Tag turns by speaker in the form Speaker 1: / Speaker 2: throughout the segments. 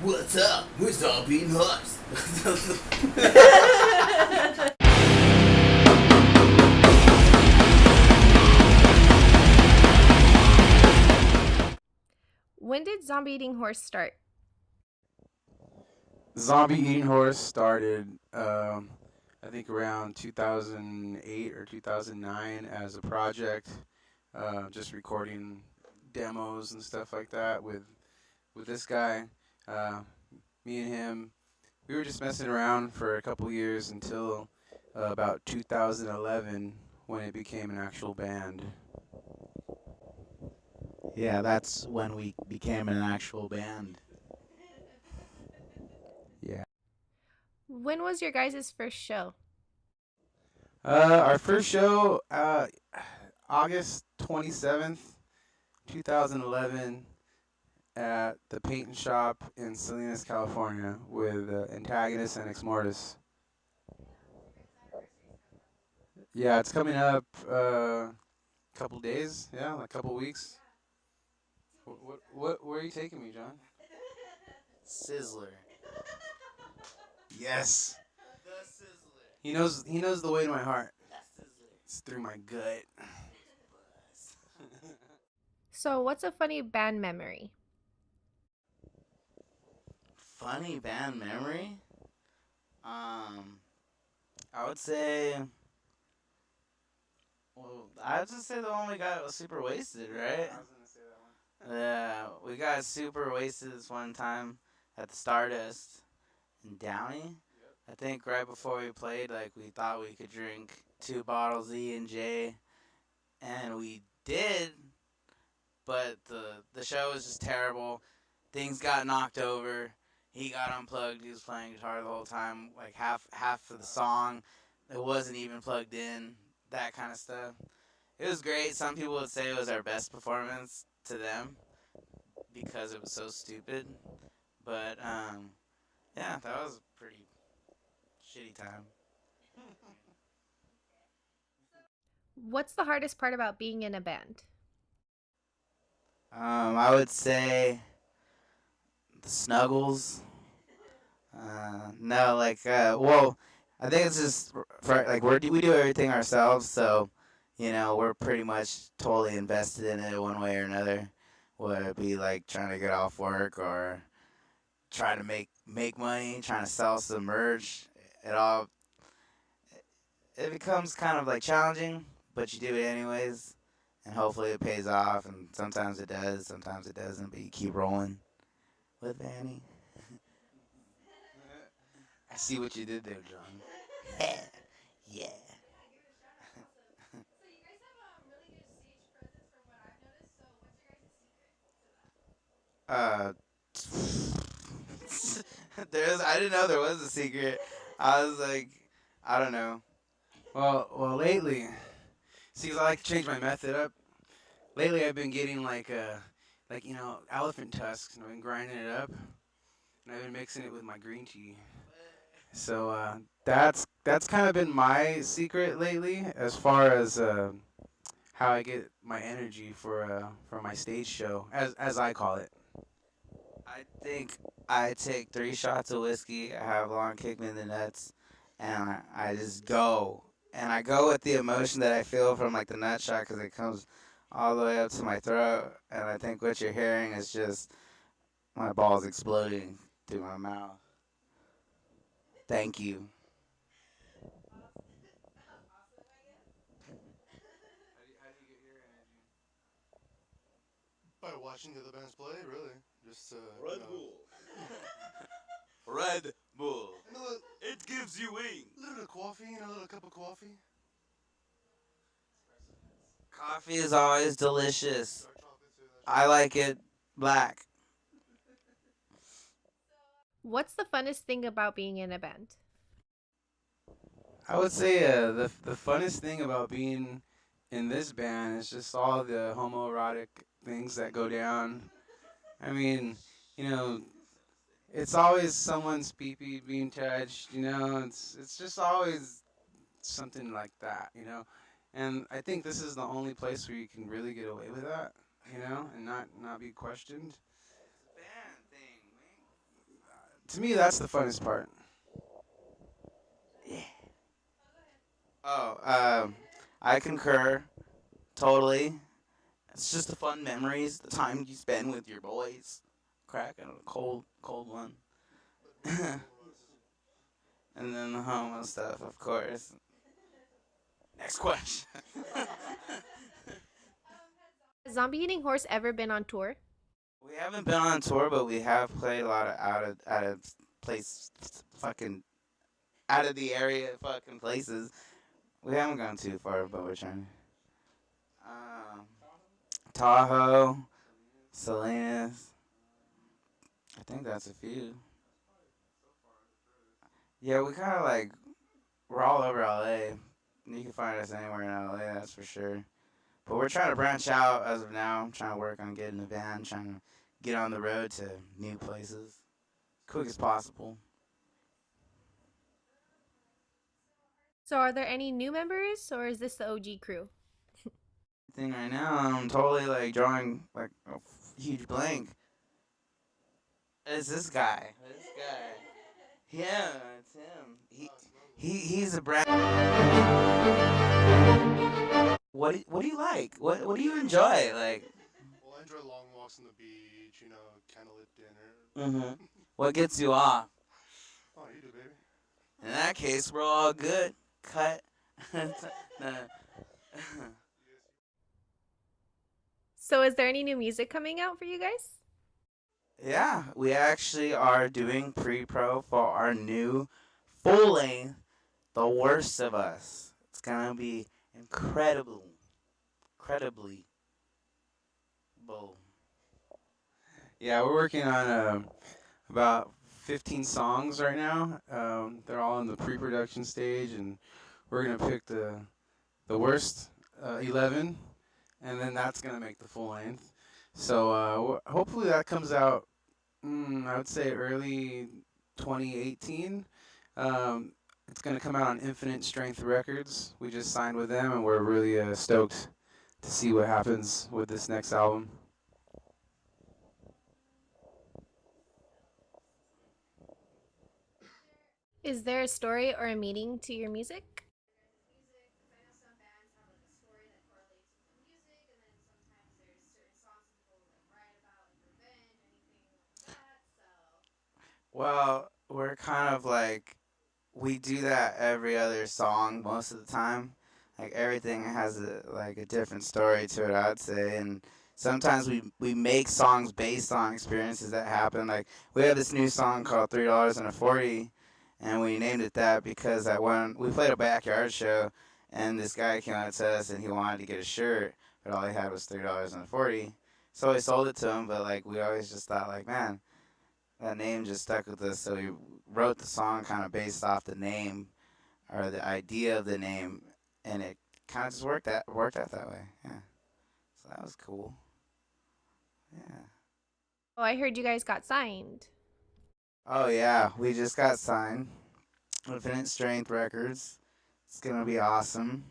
Speaker 1: What's up? We're zombie and horse.
Speaker 2: When did Zombie Eating Horse start?
Speaker 3: Zombie Eating Horse started, I think, around 2008 or 2009 as a project, just recording demos and stuff like that with this guy. Uh, Me and him, we were just messing around for a couple years until about 2011 when it became an actual band.
Speaker 4: Yeah, that's when we became an actual band.
Speaker 3: Yeah.
Speaker 2: When was your guys' first show?
Speaker 3: Our first show, August 27th, 2011, at the Paint and Shop in Salinas, California, with Antagonist and Exmortis. Yeah, it's coming up couple days. Yeah, like a couple weeks. Where are you taking me, John?
Speaker 4: Sizzler.
Speaker 3: Yes,
Speaker 1: The Sizzler.
Speaker 3: he knows the way to my heart.
Speaker 1: That's Sizzler.
Speaker 3: It's through my gut.
Speaker 2: So, what's a funny band memory?
Speaker 4: Funny band memory? I would say. Well, I would just say the one we got was super wasted, right?
Speaker 3: I was gonna say that one.
Speaker 4: Yeah, we got super wasted this one time at the Stardust in Downey. I think right before we played, like we thought we could drink 2 bottles of E&J, and we did, but the show was just terrible. Things got knocked over. He got unplugged. He was playing guitar the whole time, like half of the song. It wasn't even plugged in. That kind of stuff. It was great. Some people would say it was our best performance to them because it was so stupid. But yeah, that was a pretty shitty time.
Speaker 2: What's the hardest part about being in a band?
Speaker 4: I would say the snuggles. No, like, well, I think it's just for like we do everything ourselves, so we're pretty much totally invested in it one way or another. Whether it be like trying to get off work or trying to make money, trying to sell some merch, it becomes kind of like challenging, but you do it anyways, and hopefully it pays off. And sometimes it does, sometimes it doesn't, but you keep rolling with Vannie.
Speaker 3: I see what you did there, John.
Speaker 4: Yeah. Uh, I didn't know there was a secret. I was like, I don't know.
Speaker 3: Well, lately, see, 'cause I like to change my method up. Lately, I've been getting like elephant tusks, and I've been grinding it up, and I've been mixing it with my green tea. So that's kind of been my secret lately, as far as how I get my energy for my stage show, as I call it.
Speaker 4: I think I take 3 shots of whiskey. I have Lauren kick me in the nuts, and I just go. And I go with the emotion that I feel from like the nut shot because it comes all the way up to my throat. And I think what you're hearing is just my balls exploding through my mouth. Thank you.
Speaker 5: By watching the other bands play, really. Just
Speaker 1: Red Bull.
Speaker 4: Red Bull.
Speaker 5: And a little,
Speaker 4: It gives you wings.
Speaker 5: little coffee and a little cup of coffee.
Speaker 4: Coffee is always delicious.
Speaker 5: Dark chocolate too.
Speaker 4: I like it black.
Speaker 2: What's the funnest thing about being in a band?
Speaker 3: I would say the funnest thing about being in this band is just all the homoerotic things that go down. I mean, you know, it's always someone's pee-pee being touched. It's just always something like that. And I think this is the only place where you can really get away with that. And not be questioned.
Speaker 4: Band thing, man.
Speaker 3: To me, that's the funnest part.
Speaker 4: Yeah. Oh, I concur totally. It's just the fun memories, the time you spend with your boys, cracking a cold one, and then the homo stuff, of course. Next question.
Speaker 2: Has Zombie Eating Horse ever been on tour?
Speaker 4: We haven't been on tour, but we have played a lot of out of place, fucking out of the area, fucking places. We haven't gone too far, but we're trying. Tahoe, Salinas. I think that's a few. Yeah, we kind of like we're all over LA. You can find us anywhere in LA, that's for sure. But we're trying to branch out as of now. I'm trying to work on getting a van, trying to get on the road to new places, quick as possible.
Speaker 2: So are there any new members or is this the OG crew?
Speaker 4: Thing right now, I'm totally like drawing like a huge blank. It's this guy. This guy. Yeah, it's him. He's a brand. What do you like? What do you enjoy? Like.
Speaker 5: Well, I enjoy long walks on the beach, you know, candlelit dinner.
Speaker 4: What gets you off?
Speaker 5: Oh, you do, baby.
Speaker 4: In that case, we're all good. Cut.
Speaker 2: So is there any new music coming out for you guys?
Speaker 4: Yeah, we actually are doing pre-pro for our new full length, The Worst of Us. It's gonna be incredibly bold.
Speaker 3: Yeah, we're working on about 15 songs right now. They're all in the pre-production stage, and we're gonna pick the worst 11, and then that's gonna make the full length. So hopefully that comes out. I would say early 2018. It's gonna come out on Infinite Strength Records. We just signed with them, and we're really stoked to see what happens with this next album.
Speaker 2: Is there a story or a meaning to your music?
Speaker 4: Well, we're kind of like we do that every other song most of the time. Like everything has a different story to it, I'd say, and sometimes we make songs based on experiences that happen. Like we have this new song called $3.40, and we named it that because at one we played a backyard show, and this guy came out to us and he wanted to get a shirt, but all he had was $3.40. So we sold it to him, but like we always just thought like, man, that name just stuck with us, so we wrote the song kind of based off the name or the idea of the name, and it kind of just worked out that way. Yeah, so that was cool. Yeah.
Speaker 2: Oh, I heard you guys got signed.
Speaker 4: Oh yeah, we just got signed. Infinite Strength Records. It's gonna be awesome.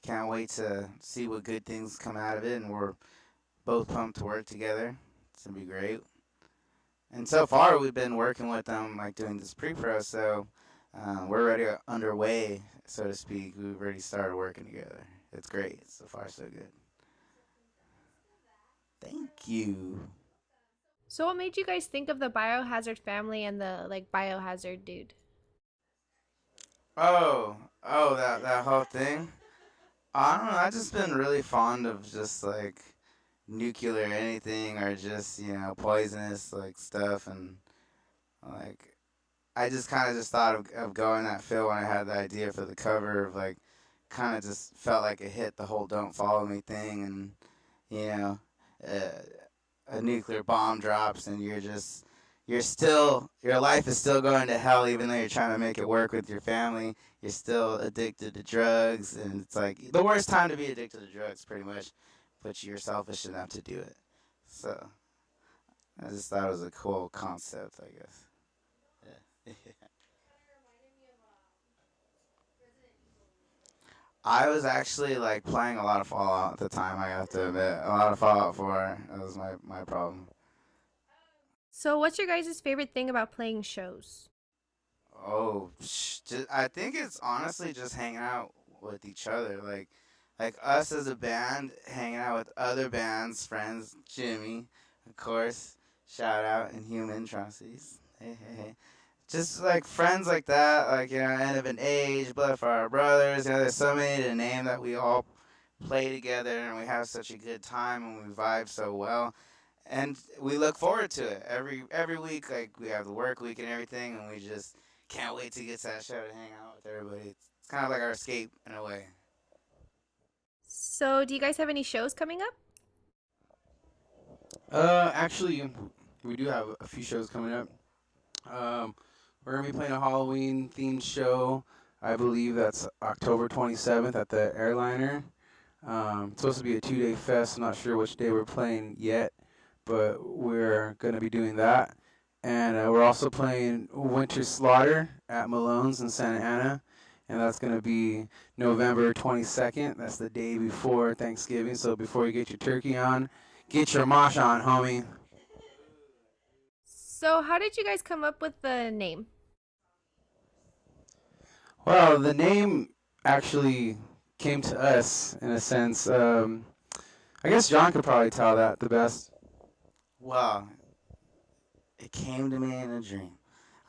Speaker 4: Can't wait to see what good things come out of it, and we're both pumped to work together. It's gonna be great. And so far, we've been working with them, like doing this pre-pro, so we're already underway, so to speak. We've already started working together. It's great. So far, so good. Thank you.
Speaker 2: So what made you guys think of the Biohazard family and the Biohazard dude?
Speaker 4: That whole thing. I don't know. I've just been really fond of just like nuclear anything or just poisonous like stuff, and like I just kind of just thought of going that field when I had the idea for the cover of like kind of just felt like it hit the whole "Don't Follow Me" thing, and you know, a nuclear bomb drops and your life is still going to hell even though you're trying to make it work with your family. You're still addicted to drugs, and it's like the worst time to be addicted to drugs, pretty much, but you're selfish enough to do it. So I just thought it was a cool concept, I guess. Yeah. I was actually like playing a lot of Fallout at the time. I have to admit, a lot of Fallout 4. That was my problem.
Speaker 2: So, what's your guys' favorite thing about playing shows?
Speaker 4: Oh, I think it's honestly just hanging out with each other, like us as a band, hanging out with other bands, friends. Jimmy, of course, shout out and human atrocities. Hey, hey, hey. Just like friends like that, like end of an age, blood for our brothers. There's so many to name that we all play together and we have such a good time and we vibe so well. And we look forward to it every week. Like we have the work week and everything, and we just can't wait to get to that show to hang out with everybody. It's kind of like our escape in a way.
Speaker 2: So, do you guys have any shows coming up?
Speaker 3: Actually, we do have a few shows coming up. We're gonna be playing a Halloween themed show. I believe that's October 27th at the Airliner. It's supposed to be a 2-day fest. I'm not sure which day we're playing yet, but we're gonna be doing that. And we're also playing Winter Slaughter at Malone's in Santa Ana, and that's gonna be November 22nd. That's the day before Thanksgiving. So before you get your turkey on, get your mosh on, homie.
Speaker 2: So, how did you guys come up with the name?
Speaker 3: Well, the name actually came to us in a sense. I guess John could probably tell that the best.
Speaker 4: Well, it came to me in a dream.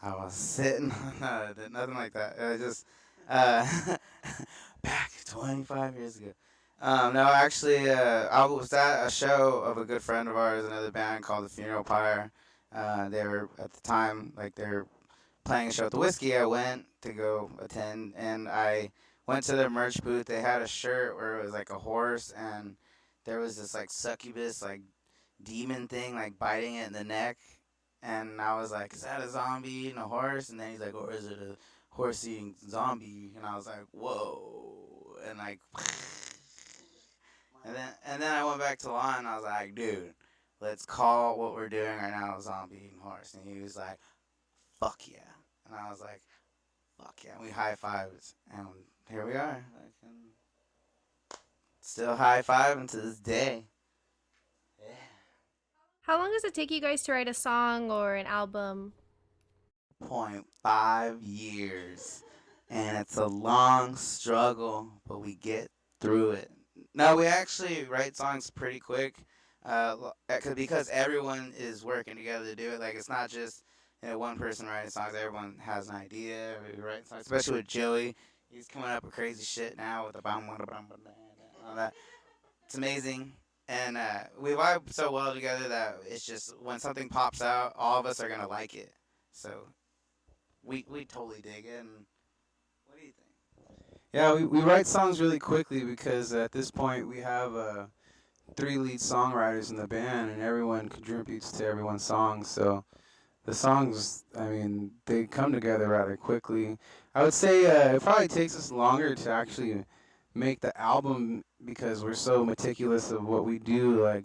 Speaker 4: I was sitting, no, nothing like that. It was just uh, back 25 years ago. No, actually, I was at a show of a good friend of ours, another band called the Funeral Pyre. They were at the time like they were playing a show at the Whiskey. I went to go attend, and I went to their merch booth. They had a shirt where it was like a horse, and there was this like succubus like demon thing like biting it in the neck. And I was like, is that a zombie eating a horse? And then he's like, or is it a horse eating zombie? And I was like, whoa. And like, and then I went back to Lon and I was like, dude, let's call what we're doing right now a zombie eating horse. And he was like, fuck yeah. And I was like, fuck yeah. And we high fived. And here we are. Like, still high fiving to this day. Yeah.
Speaker 2: How long does it take you guys to write a song or an album?
Speaker 4: 0.5 years. And it's a long struggle, but we get through it. No, we actually write songs pretty quick because everyone is working together to do it. Like, it's not just one person writing songs. Everyone has an idea. We write songs, especially with Joey. He's coming up with crazy shit now with the bum, all that. It's amazing. And we vibe so well together that it's just when something pops out, all of us are going to like it. So we totally dig it. And what do you think?
Speaker 3: Yeah, we write songs really quickly because at this point we have 3 lead songwriters in the band, and everyone contributes to everyone's songs. So the songs, I mean, they come together rather quickly. I would say it probably takes us longer to actually make the album because we're so meticulous of what we do. Like,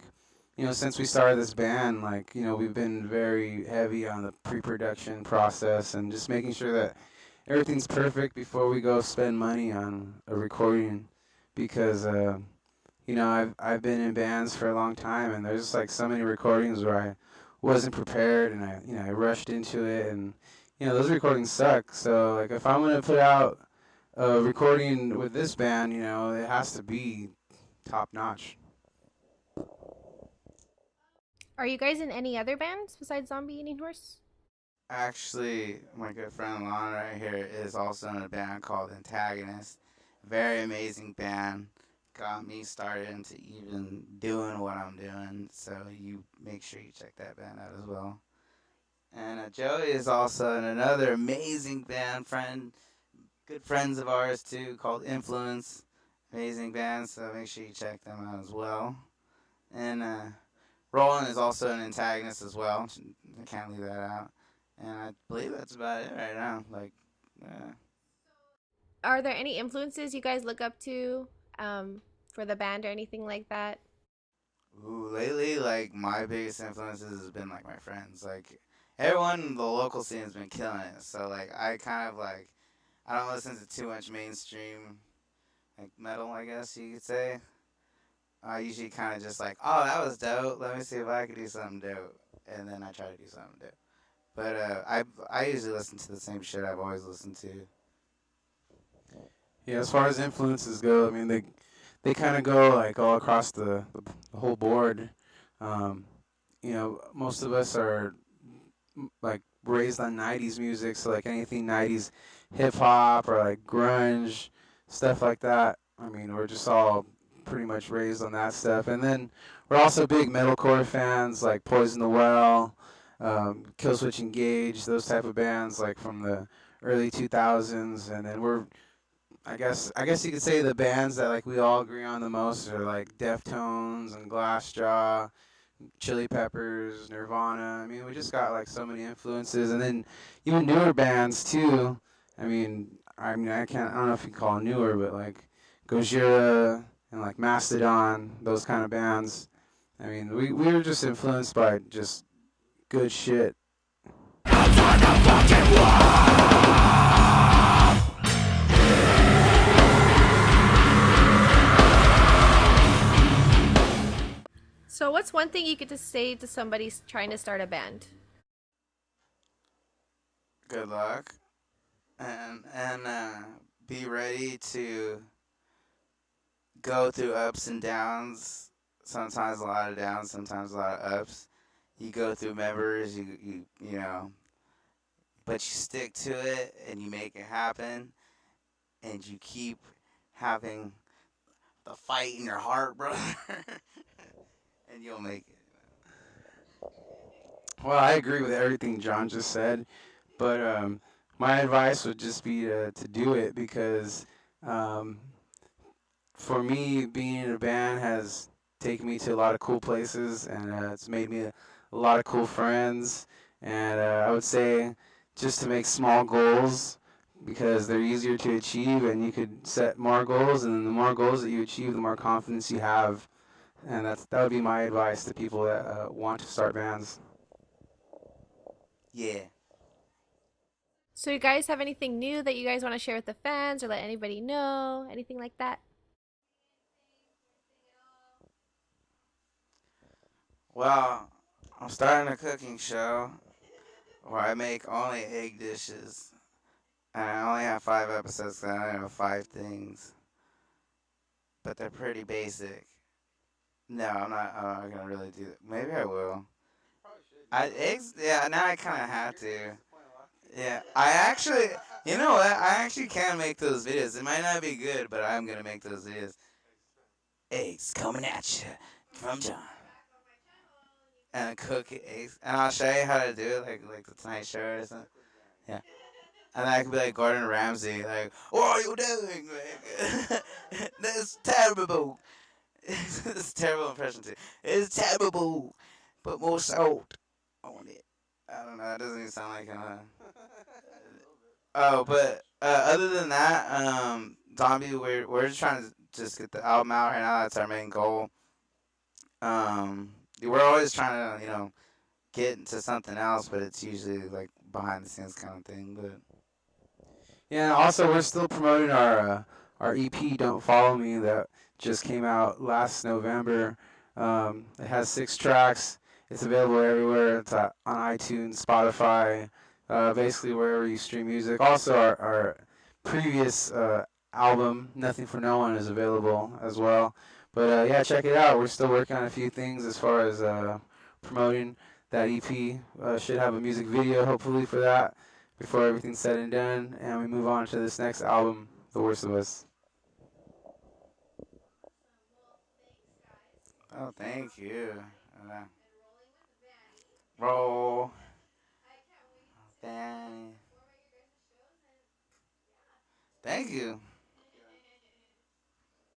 Speaker 3: since we started this band, like, we've been very heavy on the pre-production process and just making sure that everything's perfect before we go spend money on a recording. Because, I've been in bands for a long time, and there's just like so many recordings where I wasn't prepared and I rushed into it, and those recordings suck. So like if I'm gonna put out a recording with this band, it has to be top notch.
Speaker 2: Are you guys in any other bands besides Zombie Eating Horse?
Speaker 4: Actually, my good friend Lon right here is also in a band called Antagonist. Very amazing band. Got me started into even doing what I'm doing. So you make sure you check that band out as well. And Joey is also in another amazing band, good friends of ours too, called Influence. Amazing band, so make sure you check them out as well. And Roland is also an Antagonist as well. I can't leave that out. And I believe that's about it right now. Like,
Speaker 2: Are there any influences you guys look up to for the band or anything like that?
Speaker 4: lately, like my biggest influences has been like my friends. Like everyone in the local scene has been killing it. So like I kind of like I don't listen to too much mainstream like metal, I guess you could say. I usually kind of just like, oh, that was dope. Let me see if I could do something dope. and then I try to do something new. But I usually listen to the same shit I've always listened to.
Speaker 3: Yeah, as far as influences go, I mean they kind of go like all across the whole board. Um, most of us are like raised on '90s music, so like anything '90s hip hop or like grunge stuff like that. I mean, we're just all pretty much raised on that stuff, and then we're also big metalcore fans like Poison the Well, Killswitch Engage, those type of bands like from the early 2000s, and then I guess you could say the bands that like we all agree on the most are like Deftones and Glassjaw, Chili Peppers, Nirvana. I mean, we just got like so many influences, and then even newer bands too. I don't know if you call it newer, but like Gojira and like Mastodon, those kind of bands. I mean, we were just influenced by just good shit.
Speaker 2: So what's one thing you could just say to somebody trying to start a band?
Speaker 4: Good luck, and be ready to go through ups and downs. Sometimes a lot of downs, sometimes a lot of ups. You go through members, you know, but you stick to it and you make it happen, and you keep having the fight in your heart, brother, and you'll make it.
Speaker 3: Well, I agree with everything John just said, but my advice would just be to do it because um, for me, being in a band has taken me to a lot of cool places, and it's made me a lot of cool friends. And I would say just to make small goals because they're easier to achieve, and you could set more goals, and the more goals that you achieve, the more confidence you have. And that would be my advice to people that want to start bands.
Speaker 4: Yeah.
Speaker 2: So you guys have anything new that you guys want to share with the fans or let anybody know? Anything like that?
Speaker 4: Well, I'm starting a cooking show where I make only egg dishes. And I only have 5 episodes, so I only have 5 things. But they're pretty basic. No, I'm not gonna really do it. Maybe I will. Eggs, yeah, now I kind of have to. Yeah, I actually, you know what? I actually can make those videos. It might not be good, but I'm gonna make those videos. Eggs coming at you from John. And cook eggs, and I'll show you how to do it, like the Tonight Show or something. Yeah. And I could be like Gordon Ramsay, like, what are you doing? Like, that's terrible. It's a terrible impression too. It's terrible. Put more salt on it. I don't know. It doesn't even sound like him. Oh, but other than that, Zombie, we're just trying to just get the album out right now. That's our main goal. We're always trying to, get into something else, but it's usually like behind the scenes kind of thing. But
Speaker 3: Yeah, and also we're still promoting our EP "Don't Follow Me" that just came out last November. It has 6 tracks. It's available everywhere. It's on iTunes, Spotify, basically wherever you stream music. Also, our previous album "Nothing for No One" is available as well. But yeah, check it out. We're still working on a few things as far as promoting that EP. Should have a music video hopefully for that before everything's said and done, and we move on to this next album, The Worst of Us.
Speaker 4: oh, thank you. Uh, Roll, Vannie. Thank you.